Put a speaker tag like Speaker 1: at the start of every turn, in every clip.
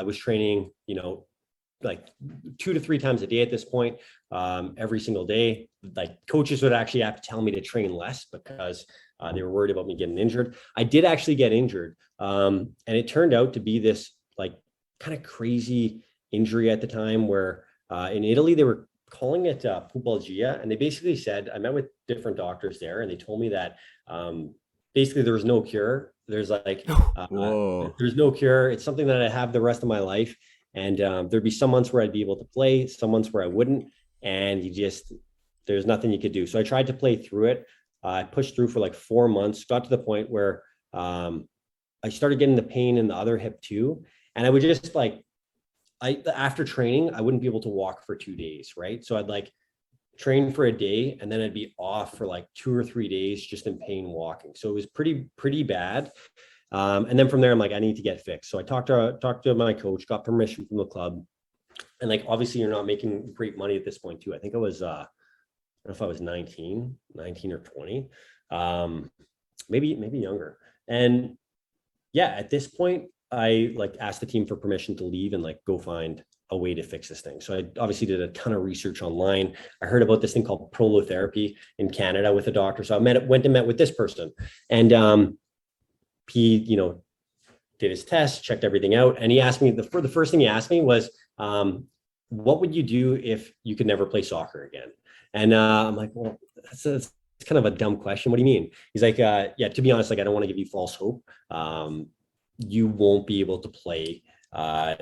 Speaker 1: was training, like 2 to 3 times a day at this point, every single day. Like coaches would actually have to tell me to train less because they were worried about me getting injured. I did actually get injured. And it turned out to be this like kind of crazy injury at the time where in Italy, they were calling it pubalgia. And they basically said, I met with different doctors there and they told me that basically there was no cure. There's like, there's no cure. It's something that I have the rest of my life. And there'd be some months where I'd be able to play, some months where I wouldn't. And there's nothing you could do. So I tried to play through it. I pushed through for like 4 months, got to the point where I started getting the pain in the other hip too. And I would just after training, I wouldn't be able to walk for 2 days, right? So I'd like train for a day and then I'd be off for like 2 or 3 days just in pain walking. So it was pretty bad. And then from there, I'm like, I need to get fixed. So I talked to my coach, got permission from the club. And like, obviously you're not making great money at this point too. I think I was, I don't know if I was 19 or 20, maybe younger. And yeah, at this point, I like asked the team for permission to leave and like go find a way to fix this thing. So I obviously did a ton of research online. I heard about this thing called prolotherapy in Canada with a doctor. So I went and met with this person, and he, did his test, checked everything out, and he asked me the first thing he asked me was, "What would you do if you could never play soccer again?" And I'm like, "Well, that's kind of a dumb question. What do you mean?" He's like, "Yeah, to be honest, like I don't want to give you false hope. You won't be able to play.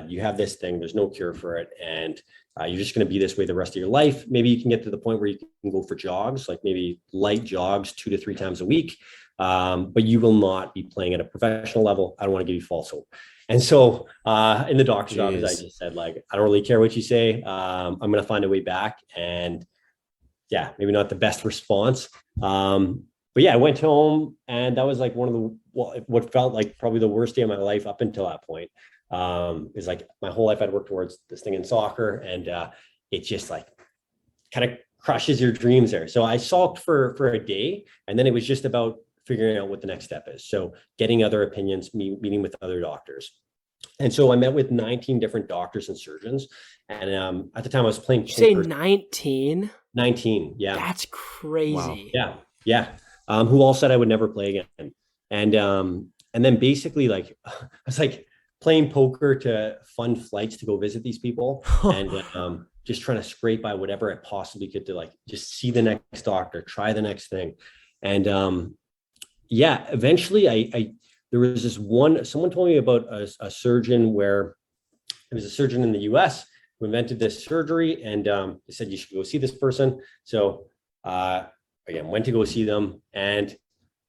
Speaker 1: You have this thing. There's no cure for it, and you're just going to be this way the rest of your life. Maybe you can get to the point where you can go for jogs, like maybe light jogs 2 to 3 times a week, but you will not be playing at a professional level. I don't want to give you false hope." And so in the doctor's office, I just said, like, I don't really care what you say. I'm going to find a way back. And yeah, maybe not the best response. But yeah, I went home and that was like what felt like probably the worst day of my life up until that point. Is like my whole life I'd worked towards this thing in soccer, and it just like kind of crushes your dreams there. So I sulked for a day, and then it was just about figuring out what the next step is. So getting other opinions, meeting with other doctors. And so I met with 19 different doctors and surgeons. And at the time I was playing.
Speaker 2: Did you say 19?
Speaker 1: 19, yeah.
Speaker 2: That's crazy.
Speaker 1: Wow. Yeah. Who all said I would never play again. And then basically like, I was like playing poker to fund flights to go visit these people and just trying to scrape by whatever I possibly could to like, just see the next doctor, try the next thing. And yeah, eventually there was someone told me about a surgeon where it was a surgeon in the US who invented this surgery, and they said you should go see this person. So again, went to go see them, and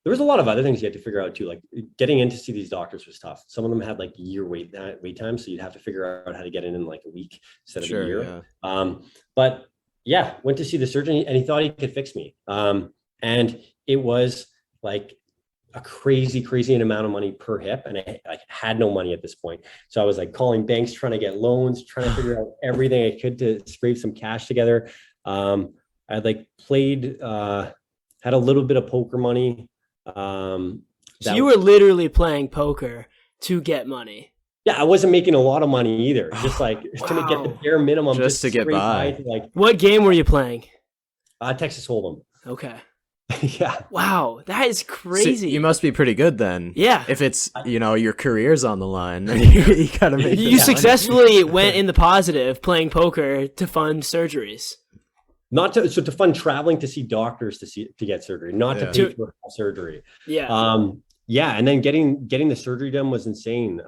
Speaker 1: there was a lot of other things you had to figure out too. Like getting in to see these doctors was tough. Some of them had like year wait time, so you'd have to figure out how to get in like a week instead of a year. Yeah. But yeah, went to see the surgeon, and he thought he could fix me. And it was like a crazy amount of money per hip, and I had no money at this point. So I was like calling banks, trying to get loans, trying to figure out everything I could to scrape some cash together. I like played, had a little bit of poker money.
Speaker 2: So you were literally playing poker to get money.
Speaker 1: Yeah, I wasn't making a lot of money either. Just like to get the bare minimum,
Speaker 3: just to get by.
Speaker 1: Like,
Speaker 2: what game were you playing?
Speaker 1: Texas Hold'em.
Speaker 2: Okay.
Speaker 1: Yeah.
Speaker 2: Wow, that is crazy.
Speaker 3: So you must be pretty good then.
Speaker 2: Yeah.
Speaker 3: If it's, your career's on the line, you gotta make.
Speaker 2: You successfully went in the positive playing poker to fund surgeries.
Speaker 1: To fund traveling to see doctors to get surgery, not to pay for surgery.
Speaker 2: Yeah.
Speaker 1: Yeah, and then getting the surgery done was insane.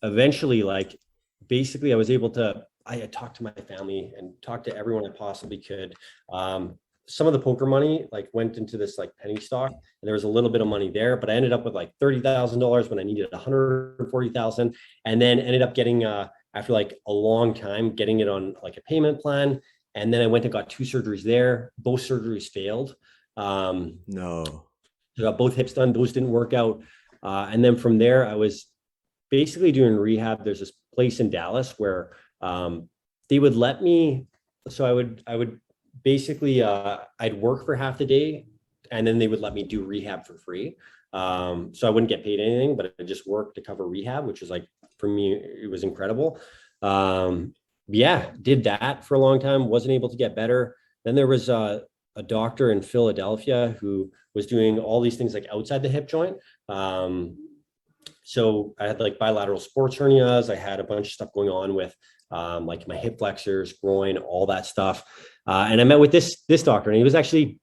Speaker 1: Eventually, like basically, I had talked to my family and talked to everyone I possibly could. Some of the poker money like went into this like penny stock, and there was a little bit of money there, but I ended up with like $30,000 when I needed $140,000, and then ended up getting after like a long time getting it on like a payment plan. And then I went and got 2 surgeries there. Both surgeries failed.
Speaker 3: No.
Speaker 1: I got both hips done. Those didn't work out. And then from there, I was basically doing rehab. There's this place in Dallas where they would let me. So I would basically, I'd work for half the day, and then they would let me do rehab for free. So I wouldn't get paid anything, but I just work to cover rehab, which is like for me, it was incredible. Yeah, did that for a long time, wasn't able to get better. Then there was a doctor in Philadelphia who was doing all these things like outside the hip joint. So I had like bilateral sports hernias. I had a bunch of stuff going on with like my hip flexors, groin, all that stuff. And I met with this doctor, and he was actually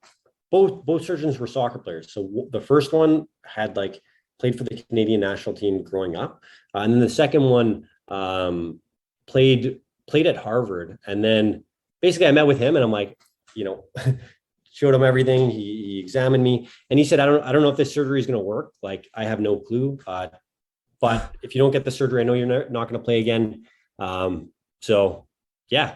Speaker 1: both surgeons were soccer players. So the first one had like played for the Canadian national team growing up, and then the second one played at Harvard. And then basically I met with him, and I'm like, showed him everything. He examined me, and he said, I don't know if this surgery is going to work. Like, I have no clue. But if you don't get the surgery, I know you're not going to play again. So yeah,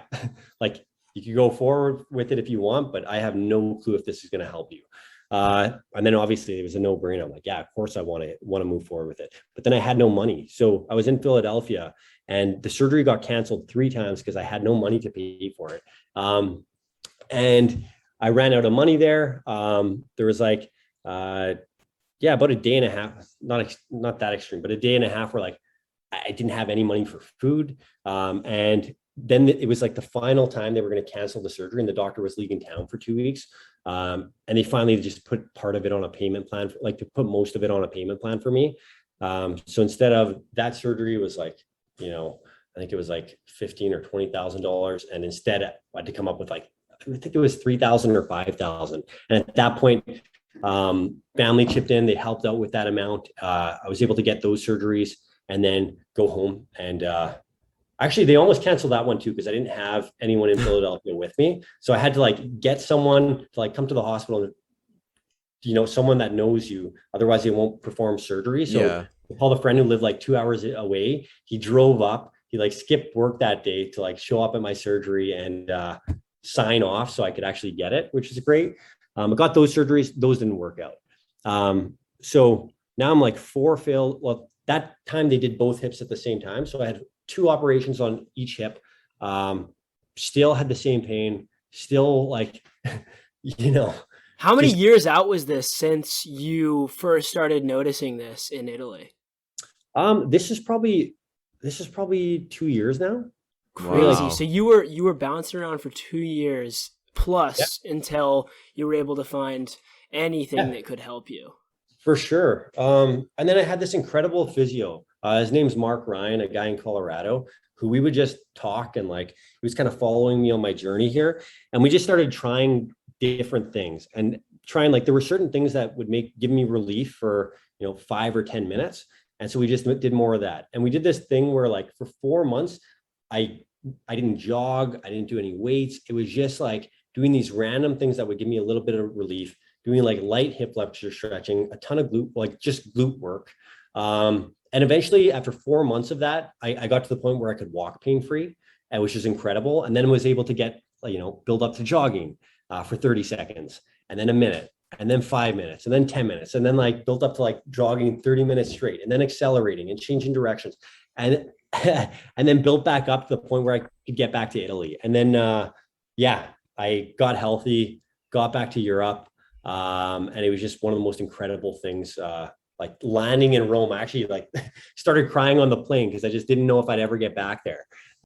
Speaker 1: like, you can go forward with it if you want, but I have no clue if this is going to help you. And then obviously it was a no-brainer. I'm like, yeah, of course I want to move forward with it. But then I had no money. So I was in Philadelphia, and the surgery got canceled 3 times because I had no money to pay for it. And I ran out of money there. There was like, about a day and a half, not that extreme, but a day and a half where like I didn't have any money for food. And then it was like the final time they were going to cancel the surgery, and the doctor was leaving town for 2 weeks. And they finally just put part of it on a payment plan, to put most of it on a payment plan for me. So instead of that surgery, it was like, I think it was like $15,000 or $20,000. And instead I had to come up with like, I think it was 3,000 or 5,000. And at that point, family chipped in, they helped out with that amount. I was able to get those surgeries and then go home. And actually, they almost canceled that one too, because I didn't have anyone in Philadelphia with me. So I had to like get someone to like come to the hospital, and someone that knows you, otherwise they won't perform surgery. So I called a friend who lived like 2 hours away. He drove up, he like skipped work that day to like show up at my surgery and sign off so I could actually get it, which is great. I got those surgeries, those didn't work out. So now I'm like 4 failed. Well, that time they did both hips at the same time. So I had 2 operations on each hip, still had the same pain, still like,
Speaker 2: How many years out was this since you first started noticing this in Italy?
Speaker 1: This is probably 2 years now.
Speaker 2: Crazy. Wow. So you were bouncing around for 2 years plus until you were able to find anything that could help you.
Speaker 1: For sure. And then I had this incredible physio. His name's Mark Ryan, a guy in Colorado, who we would just talk, and like, he was kind of following me on my journey here. And we just started trying different things and there were certain things that would give me relief for, 5 or 10 minutes. And so we just did more of that. And we did this thing where like for 4 months, I didn't jog. I didn't do any weights. It was just like doing these random things that would give me a little bit of relief, doing like light hip flexor stretching, a ton of just glute work. And eventually after 4 months of that, I got to the point where I could walk pain-free, which is incredible. And then was able to get, build up to jogging for 30 seconds, and then a minute, and then 5 minutes, and then 10 minutes, and then like built up to like jogging 30 minutes straight, and then accelerating and changing directions. And then built back up to the point where I could get back to Italy. And then, I got healthy, got back to Europe. And it was just one of the most incredible things, like landing in Rome. I actually like started crying on the plane because I just didn't know if I'd ever get back there.